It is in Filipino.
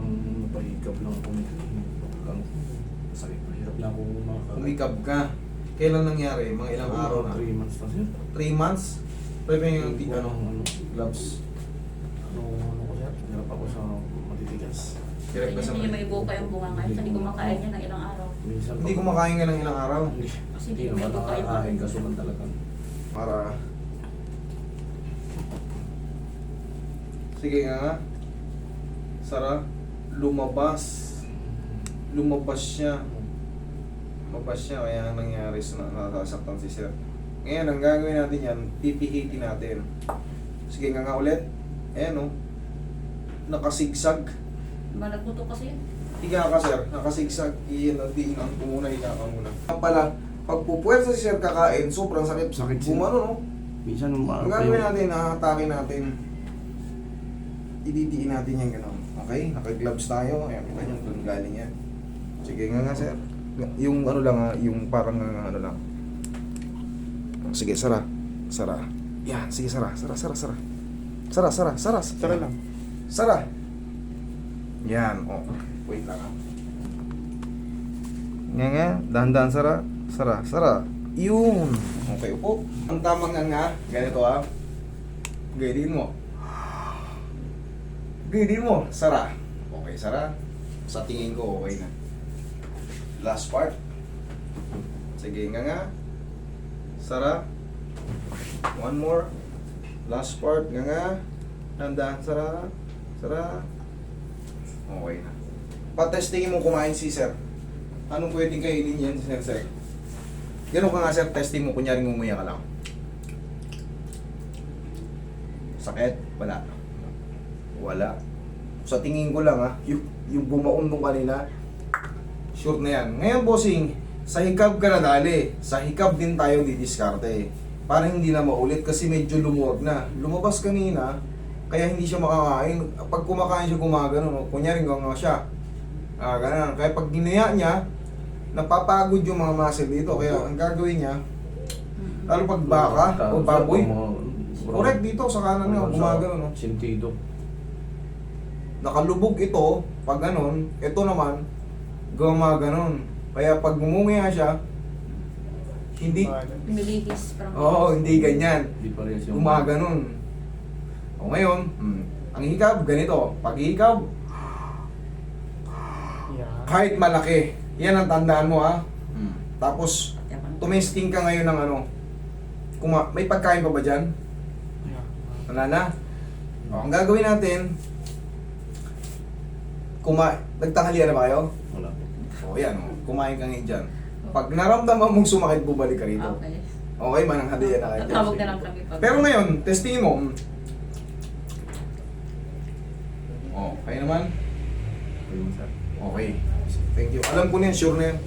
napahigap lang ako nito. Sakit na, hirap na ako makakagat. Umikab ka. Kailan nangyari? Mga ilang araw na? 3 months na sir. 3 months? Pwede yung Ano, gloves. ano ko sir, hirap ako sa matitigas. Direct ka sa Hindi niya may buka yung bunga ngayon. Hindi kumakain niya ng ilang araw. Minsan Hindi kumakain ka ng ilang araw. Hindi, Kasi hindi hindi naman may buka yung nakakain kasuman talaga. Para... Sige nga. Sara, lumabas. Lumabas siya. Lumabas siya, kaya nangyari sa nasasaktan si sir. Ngayon, ang gagawin natin yan, pipihitin natin. Sige nga ulit. Ayan o. Nakasigsag. Malagputo kasi yun. Higa ka sir, nakasigsag. Iyan, diinan ko muna, higa ka muna. Pala, pag pupuwersa si sir kakain, sobrang sakit. Sakit siya. Bumano no? Minsan Ang gagawin natin, nakatake natin. Ididiin natin yan gano'n. Okay, naka-gloves tayo. Ayan, kita nyo doon galing yan. Sige nga sir. Yung ano lang ha, yung parang ano lang. Sige, sara. Sara. Yan, sige, sara. Sara. Sara lang. Sara. Yan, oh. Wait lang ha. Nga, dahan-dahan, sara. Yun. Okay, upo. Ang tamang nga, ganito ha. Gaydin mo. Sara. Okay, sara. Sa tingin ko, okay na. Last part. Sige, nga. Sara. One more. Last part, nga. Dahan-dahan, sara. Okay na. Pa-testingin mo kumain si sir. Anong pwedeng kainin yan, sir? Ganun ka nga, sir. Testing mo. Kunyari ngumuya ka lang. Sakit? Wala. Sa tingin ko lang, ha. Yung bumaon nung kanina, sure na yan. Ngayon, bossing, sa hikab ka na dali. Sa hikab din tayo didiskarte. Para hindi na maulit kasi medyo lumuwag na. Lumabas kanina, kaya hindi siya makakain. Pag kumakain siya, gumagano, no? Kunyari nga siya. Ganun. Kaya pag ginaya niya, napapagod yung mga muscle dito. Kaya ang gagawin niya, lalo pag baka o baboy, correct dito sa kanan niya, gumagano, no? Sentido. Nakalubog ito, pag ganon, ito naman, gumaganon. Kaya pag gumungaya siya, hindi, Lumilihis. hindi ganyan. Hindi pa rin yung... Gumaganon. O ngayon, ang hikab, ganito. Pag hikab, kahit malaki, yan ang tandaan mo ha. Tapos, tumesting ka ngayon ng ano, may pagkain pa ba dyan? Wala na? O, ang gagawin natin, nagtanghalian na ba kayo? Wala. O yan, kumain ka ngayon dyan. Pag naramdaman mong sumakit, bubalik ka rito. Okay. Okay, mananghalian na kayo dyan. Tatawag na lang kami pag... Pero ngayon, testingin mo. Okay naman? Ayun, sir. Okay. Thank you. Alam ko na yan, sure na yan.